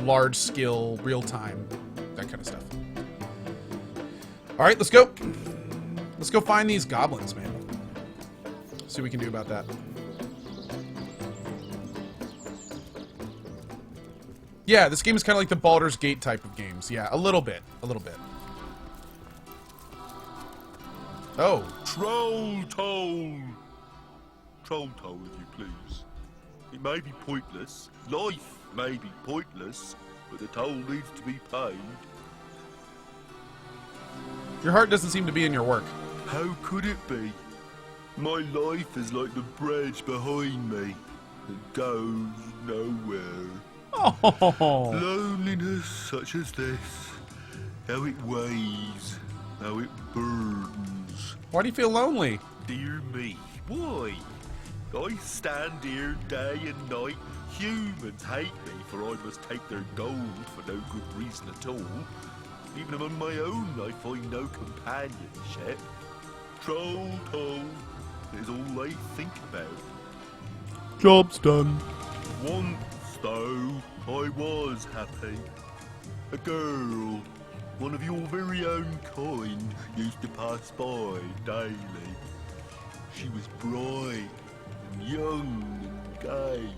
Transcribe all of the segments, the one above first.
large skill, real time, that kind of stuff. All right, let's go. Let's go find these goblins, man. See what we can do about that. Yeah, this game is kind of like the Baldur's Gate type of games. Yeah, a little bit. A little bit. Oh. Troll toll! Troll toll, if you please. It may be pointless. Life may be pointless, but the toll needs to be paid. Your heart doesn't seem to be in your work. How could it be? My life is like the bridge behind me. It goes nowhere. Oh. Loneliness such as this. How it weighs. How it burdens. Why do you feel lonely? Dear me, why? I stand here day and night. Humans hate me, for I must take their gold for no good reason at all. Even among my own, I find no companionship. Troll toll is all I think about. Job's done. Once, though, I was happy. A girl, one of your very own kind, used to pass by daily. She was bright and young and gay.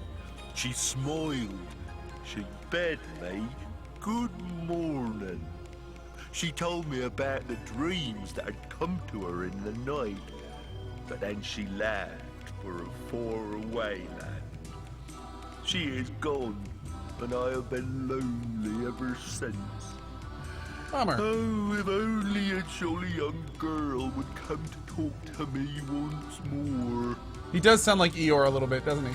She smiled. She bade me good morning. She told me about the dreams that had come to her in the night. But then she left for a faraway land. She is gone, and I have been lonely ever since. Bummer. Oh, if only a jolly young girl would come to talk to me once more. He does sound like Eeyore a little bit, doesn't he?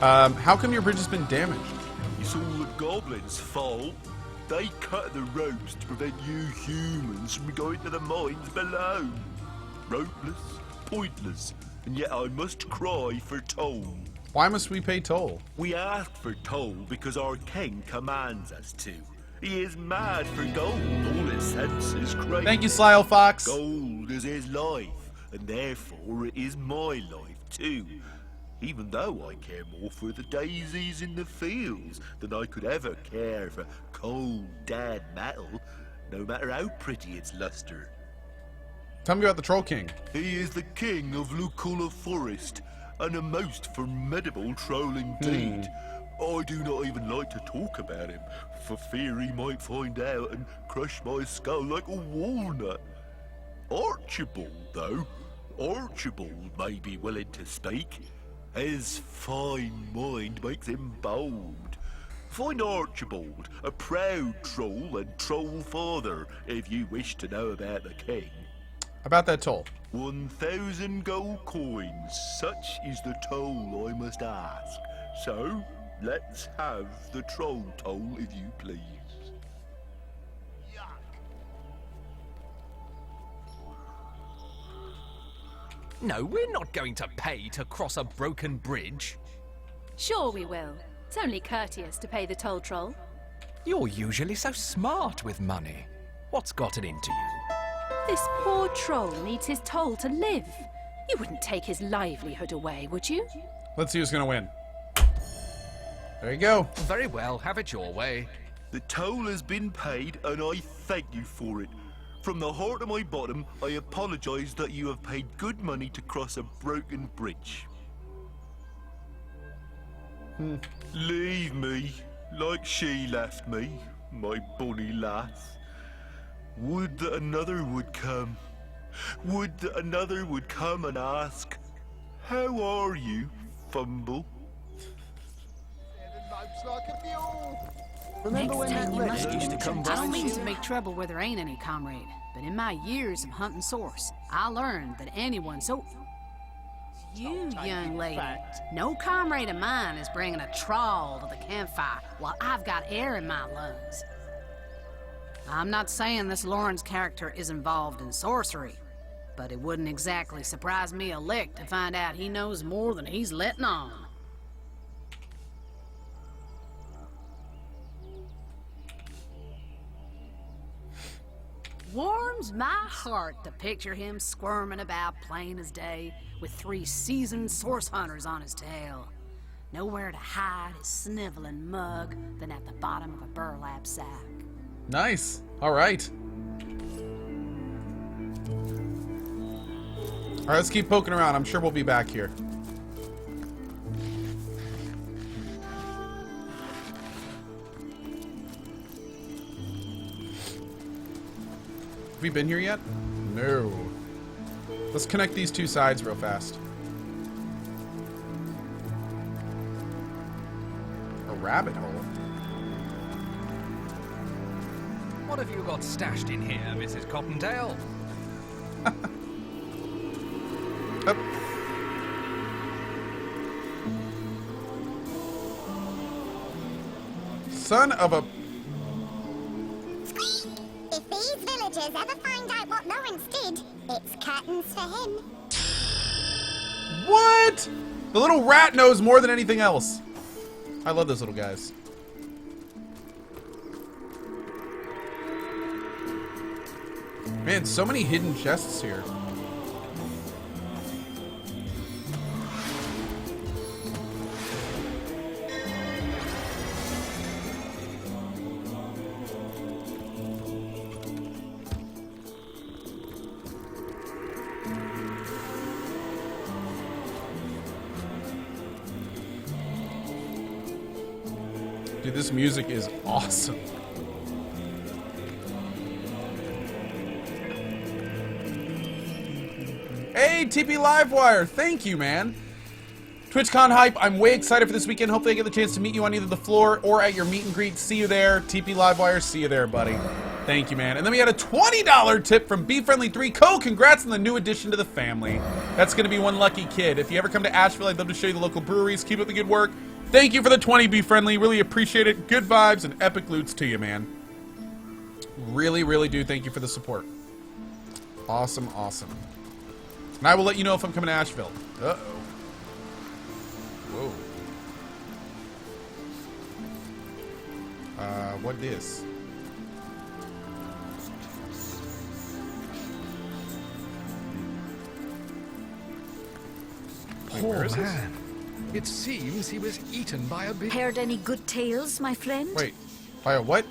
How come your bridge has been damaged? It's all the goblins' fault. They cut the ropes to prevent you humans from going to the mines below. Ropeless, pointless, and yet I must cry for toll. Why must we pay toll? We ask for toll because our king commands us to. He is mad for gold. All his senses crave. Thank you, Sly Fox. Gold is his life, and therefore it is my life too. Even though I care more for the daisies in the fields than I could ever care for cold, dead metal, no matter how pretty its luster. Tell me about the Troll King. He is the king of Lucula Forest, and a most formidable troll indeed. I do not even like to talk about him, for fear he might find out and crush my skull like a walnut. Archibald, though, Archibald may be willing to speak. His fine mind makes him bold. Find Archibald, a proud troll and troll father, if you wish to know about the king. About that toll. 1,000 gold coins, such is the toll I must ask. So, let's have the troll toll, if you please. No, we're not going to pay to cross a broken bridge. Sure we will. It's only courteous to pay the toll troll. You're usually so smart with money. What's gotten into you? This poor troll needs his toll to live. You wouldn't take his livelihood away, would you? Let's see who's gonna win. There you go. Very well, have it your way. The toll has been paid, and I thank you for it. From the heart of my bottom, I apologize that you have paid good money to cross a broken bridge. Leave me, like she left me, my bonny lass. Would that another would come. Would that another would come and ask, how are you, Fumble? Next time you must used to come I don't round mean to make trouble where there ain't any, comrade. But in my years of hunting source, I learned that anyone so... You, young lady, no comrade of mine is bringing a trawl to the campfire while I've got air in my lungs. I'm not saying this Lawrence character is involved in sorcery, but it wouldn't exactly surprise me a lick to find out he knows more than he's letting on. Warms my heart to picture him squirming about plain as day with 3 seasoned source hunters on his tail. Nowhere to hide his sniveling mug than at the bottom of a burlap sack. Nice. All right. All right, let's keep poking around. I'm sure we'll be back here. Have we been here yet? No. Let's connect these two sides real fast. A rabbit hole. What have you got stashed in here, Mrs. Cottontail? Up. Son of a... If these villagers ever find out what Lawrence did, it's curtains for him. What? The little rat knows more than anything else. I love those little guys. Man, so many hidden chests here. Dude, this music is awesome. Hey, TP Livewire, thank you, man. TwitchCon hype, I'm way excited for this weekend. Hopefully I get the chance to meet you on either the floor or at your meet and greet. See you there. TP Livewire, see you there, buddy. Thank you, man. And then we had a $20 tip from BeFriendly3. Congrats on the new addition to the family. That's going to be one lucky kid. If you ever come to Asheville, I'd love to show you the local breweries. Keep up the good work. Thank you for the 20, BeFriendly. Really appreciate it. Good vibes and epic loots to you, man. Really, really do thank you for the support. Awesome, awesome. And I will let you know if I'm coming to Asheville. Uh-oh. Whoa. What this? Wait, where is this? It seems he was eaten by a big... Heard any good tales, my friend? Wait, by a what?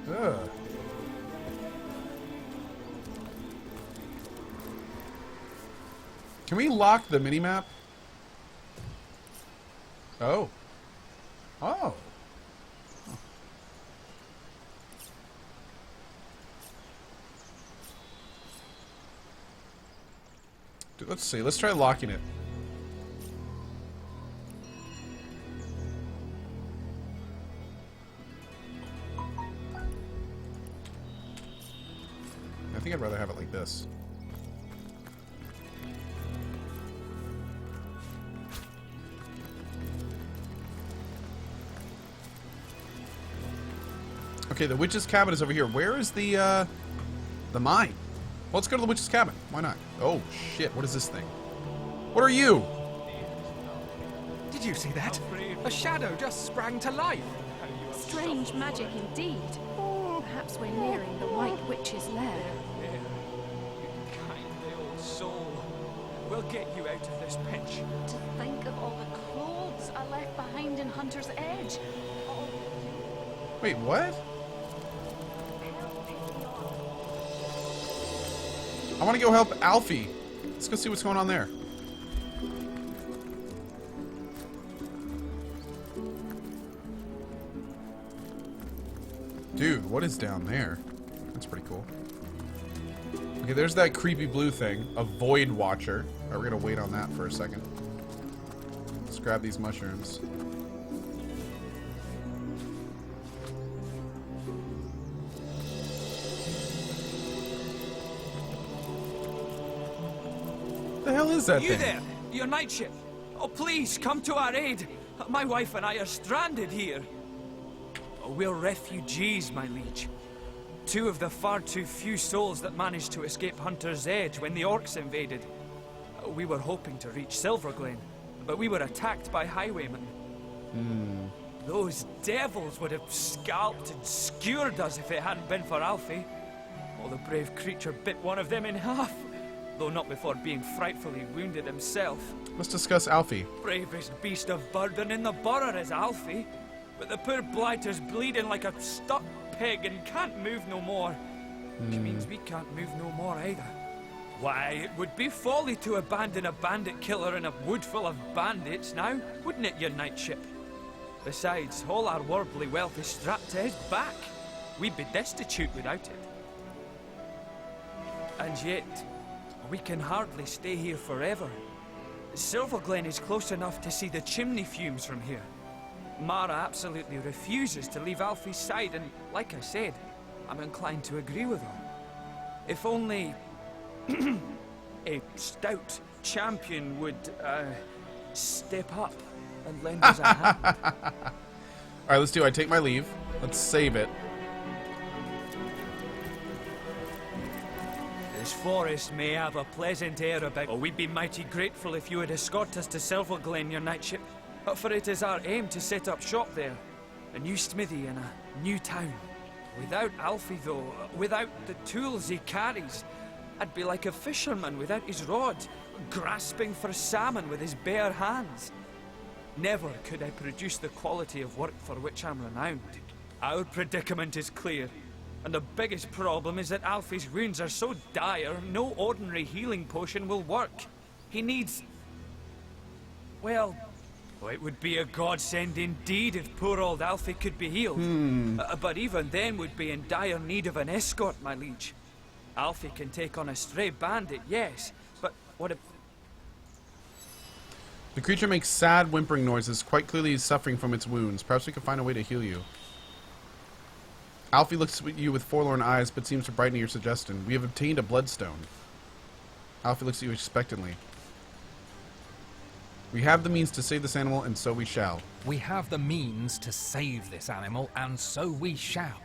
Ugh. Can we lock the minimap? Oh. Oh. Dude, let's see. Let's try locking it. I think I'd rather have it like this. Okay, the witch's cabin is over here. Where is the mine? Well, let's go to the witch's cabin. Why not? Oh, shit. What is this thing? What are you? Did you see that? A shadow just sprang to life. Strange magic indeed. Perhaps we're nearing the White Witch's lair. Kindly old soul. We'll get you out of this pinch. To think of all the clothes I left behind in Hunter's Edge. Wait, what? I want to go help Alfie. Let's go see what's going on there. Dude, what is down there? That's pretty cool. Okay, there's that creepy blue thing. A Void Watcher. Alright, we're gonna wait on that for a second. Let's grab these mushrooms. The hell is that You thing? there, your night ship. Oh, please come to our aid. My wife and I are stranded here. We're refugees, my liege. Two of the far too few souls that managed to escape Hunter's Edge when the orcs invaded. We were hoping to reach Silverglade, but we were attacked by highwaymen. Those devils would have scalped and skewered us if it hadn't been for Alfie. Oh, the brave creature bit one of them in half. though not before being frightfully wounded himself. Let's discuss Alfie. Bravest beast of burden in the borough is Alfie, but the poor blighter's bleeding like a stuck pig and can't move no more. Which means we can't move no more either. Why, it would be folly to abandon a bandit killer in a wood full of bandits now, wouldn't it, your knightship? Besides, all our worldly wealth is strapped to his back. We'd be destitute without it. And yet, we can hardly stay here forever. Silverglen is close enough to see the chimney fumes from here. Mara absolutely refuses to leave Alfie's side, and like I said, I'm inclined to agree with her. If only a stout champion would step up and lend us a hand. Alright, let's do it. I take my leave. Let's save it. This forest may have a pleasant air about, but we'd be mighty grateful if you would escort us to Silverglen, your knightship. For it is our aim to set up shop there. A new smithy in a new town. Without Alfie, though, without the tools he carries, I'd be like a fisherman without his rod, grasping for salmon with his bare hands. Never could I produce the quality of work for which I'm renowned. Our predicament is clear, and the biggest problem is that Alfie's wounds are so dire, no ordinary healing potion will work. He needs... well, it would be a godsend indeed if poor old Alfie could be healed. But even then would be in dire need of an escort, my liege. Alfie can take on a stray bandit, yes, but what if... The creature makes sad, whimpering noises. Quite clearly he's suffering from its wounds. Perhaps we can find a way to heal you. Alfie looks at you with forlorn eyes, but seems to brighten your suggestion. We have obtained a bloodstone. Alfie looks at you expectantly. We have the means to save this animal, and so we shall. We have the means to save this animal, and so we shall.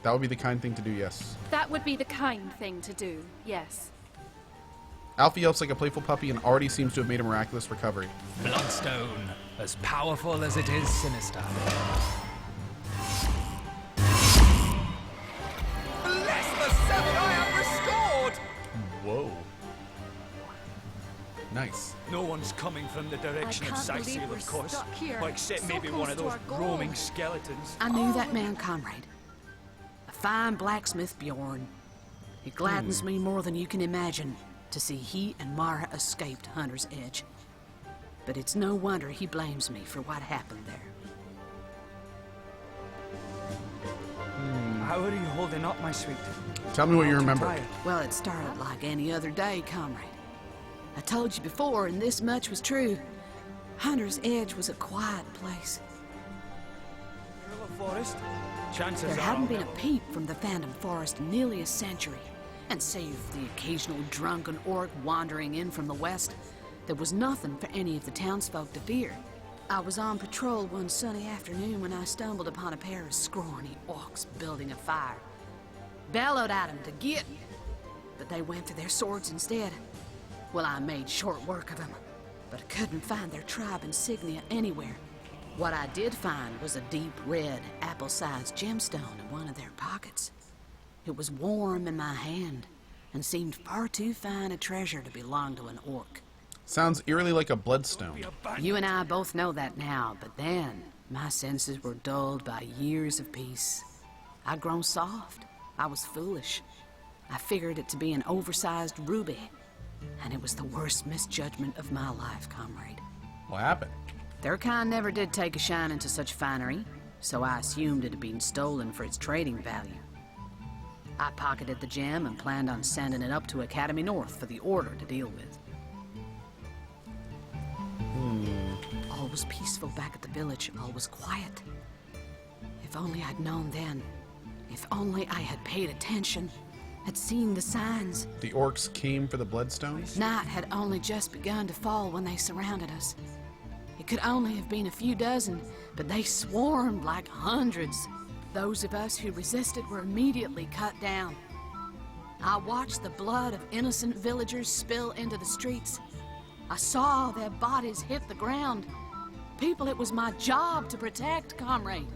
That would be the kind thing to do, yes. That would be the kind thing to do, yes. Alfie yelps like a playful puppy and already seems to have made a miraculous recovery. Bloodstone, as powerful as it is sinister. Bless the seven I am restored! Whoa. Nice. No one's coming from the direction of can't believe Sisal, we're of course. stuck here, Except so maybe close one of to those our goal. roaming skeletons. I knew that man, comrade. A fine blacksmith, Bjorn. It gladdens me more than you can imagine to see he and Mara escaped Hunter's Edge. But it's no wonder he blames me for what happened there. How are you holding up, my sweet? Tell me what you Not too remember. tired? Well, it started like any other day, comrade. I told you before, and this much was true. Hunter's Edge was a quiet place. Little forest? Chances There are hadn't I'll been never- a peep from the Phantom Forest in nearly a century. And save the occasional drunken orc wandering in from the west, there was nothing for any of the townsfolk to fear. I was on patrol one sunny afternoon when I stumbled upon a pair of scrawny orcs building a fire. Bellowed at them to get, but they went for their swords instead. Well, I made short work of them, but I couldn't find their tribe insignia anywhere. What I did find was a deep red, apple-sized gemstone in one of their pockets. It was warm in my hand, and seemed far too fine a treasure to belong to an orc. Sounds eerily like a bloodstone. You and I both know that now, but then, my senses were dulled by years of peace. I'd grown soft. I was foolish. I figured it to be an oversized ruby, and it was the worst misjudgment of my life, comrade. What happened? Their kind never did take a shine into such finery, so I assumed it had been stolen for its trading value. I pocketed the gem and planned on sending it up to Academy North for the Order to deal with. All was peaceful back at the village, all was quiet. If only I'd known then. If only I had paid attention, had seen the signs. The orcs came for the bloodstone? Night had only just begun to fall when they surrounded us. It could only have been a few dozen, but they swarmed like hundreds. Those of us who resisted were immediately cut down. I watched the blood of innocent villagers spill into the streets. I saw their bodies hit the ground. People it was my job to protect, comrade.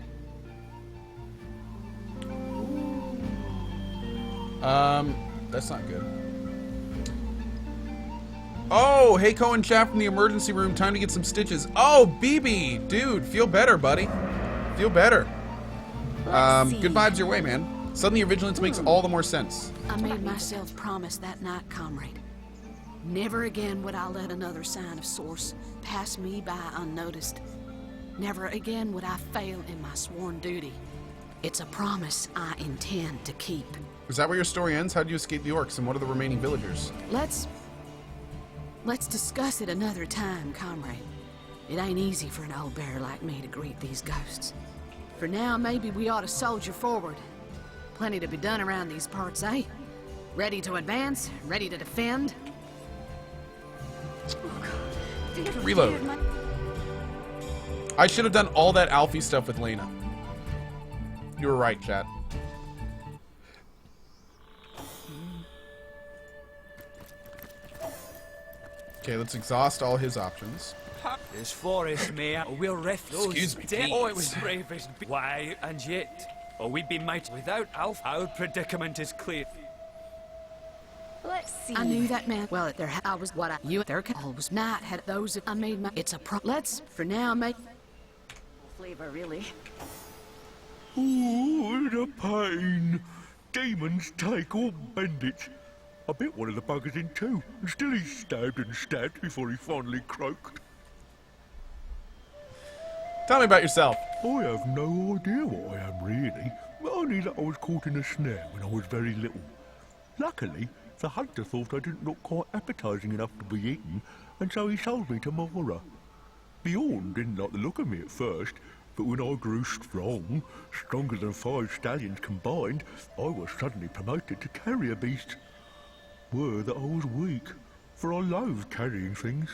That's not good. Oh, hey, Cohen Shaft in the emergency room. Time to get some stitches. Oh, BB, dude, feel better, buddy. Feel better. Good vibes your way, man. Suddenly your vigilance makes all the more sense. I made myself promise that night, comrade. Never again would I let another sign of source pass me by unnoticed. Never again would I fail in my sworn duty. It's a promise I intend to keep. Is that where your story ends? How do you escape the orcs, and what are the remaining villagers? Let's discuss it another time, comrade. It ain't easy for an old bear like me to greet these ghosts. For now, maybe we ought to soldier forward. Plenty to be done around these parts, eh? Ready to advance? Ready to defend? Reload. I should have done all that Alfie stuff with Lena. You were right, chat. Okay, let's exhaust all his options. This forest, mate, we'll Excuse me, please. Oh, it was brave as why, and yet, we'd be mighty without Alf. Our predicament is clear. Let's see. I knew that man. Well, I was what you there always not had those. I made my. It's a let's for now make Flavor, really. Oh, the pain. Demons take all bandits. I bit one of the buggers in two, and still he stabbed and stabbed before he finally croaked. Tell me about yourself. I have no idea what I am really, only that I was caught in a snare when I was very little. Luckily, the hunter thought I didn't look quite appetizing enough to be eaten, and so he sold me to Mara. Bjorn didn't like the look of me at first, but when I grew strong, stronger than 5 stallions combined, I was suddenly promoted to carrier beast. Were that I was weak, for I loathed carrying things.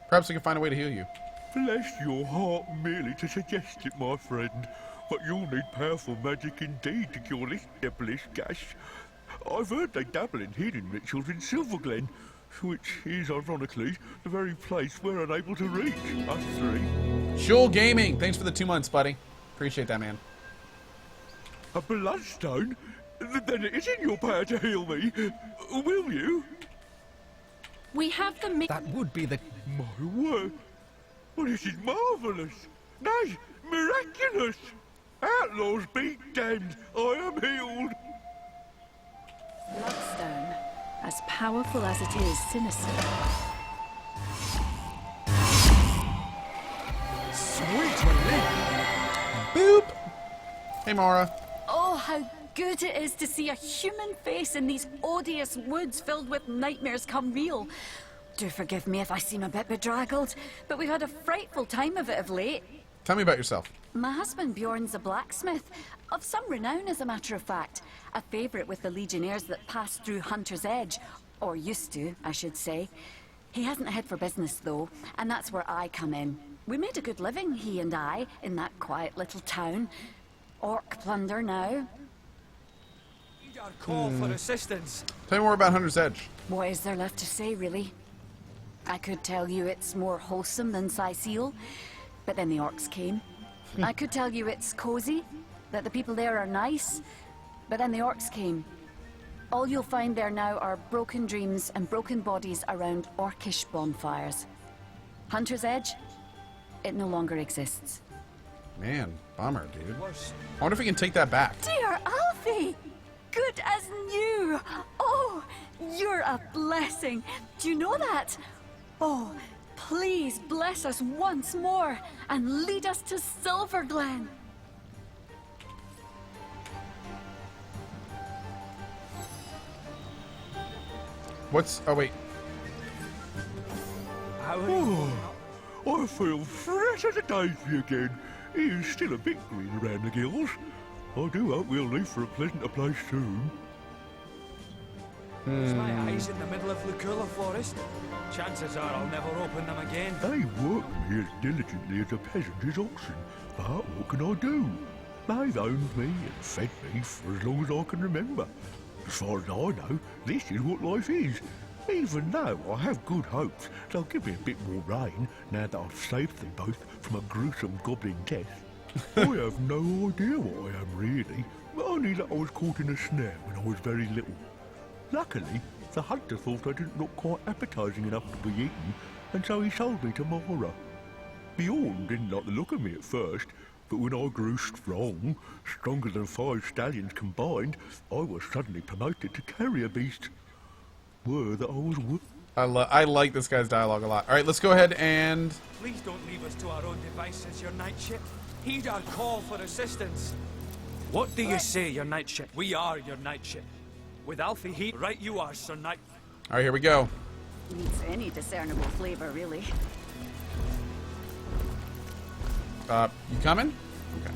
Perhaps we can find a way to heal you. Bless your heart merely to suggest it, my friend, but you'll need powerful magic indeed to cure this devilish gash. I've heard they dabble in healing rituals in Silverglen, which is, ironically, the very place we're unable to reach, us three. Shul Gaming, thanks for the 2 months, buddy. Appreciate that, man. A bloodstone? Then it is in your power to heal me. Will you? We have the That would be the... My word. Well, this is marvellous. Nay, miraculous. Outlaws be damned. I am healed. Bloodstone, as powerful as it is sinister. Sweet relief! Boop! Hey, Mara. Oh, how good it is to see a human face in these odious woods filled with nightmares come real. Do forgive me if I seem a bit bedraggled, but we've had a frightful time of it of late. Tell me about yourself. My husband Bjorn's a blacksmith, of some renown as a matter of fact. A favourite with the legionnaires that passed through Hunter's Edge, or used to, I should say. He hasn't a head for business though, and that's where I come in. We made a good living, he and I, in that quiet little town. Orc plunder now. Need our call for assistance. Tell me more about Hunter's Edge. What is there left to say, really? I could tell you it's more wholesome than Sicile, but then the orcs came. I could tell you it's cozy, that the people there are nice, but then the orcs came. All you'll find there now are broken dreams and broken bodies around orcish bonfires. Hunter's Edge, it no longer exists. Man, bummer, dude. Worse. I wonder if we can take that back. Dear Alfie! Good as new! Oh, you're a blessing! Do you know that? Oh, please bless us once more and lead us to Silverglen. What's... Oh, wait. Oh, I feel fresh as a daisy again. He is still a bit green around the gills. I do hope we'll leave for a pleasanter place soon. Close my eyes in the middle of Lucula Forest. Chances are I'll never open them again. They work me as diligently as a peasant is oxen, but what can I do? They've owned me and fed me for as long as I can remember. As far as I know, this is what life is. Even though I have good hopes they'll give me a bit more rain now that I've saved them both from a gruesome goblin death. I have no idea what I am really, only that I was caught in a snare when I was very little. Luckily, The hunter thought I didn't look quite appetizing enough to be eaten, and so he sold me to Mara. Bjorn didn't like the look of me at first, but when I grew strong, stronger than 5 stallions combined, I was suddenly promoted to carrier beast. Were that I was I like this guy's dialogue a lot. All right, let's go ahead and... Please don't leave us to our own devices, your knightship. Heed our call for assistance. What do you say, your knightship? We are your knightship. With Alfie here, right you are, Sir Knight. All right, here we go. Needs any discernible flavor, really. You coming? Okay.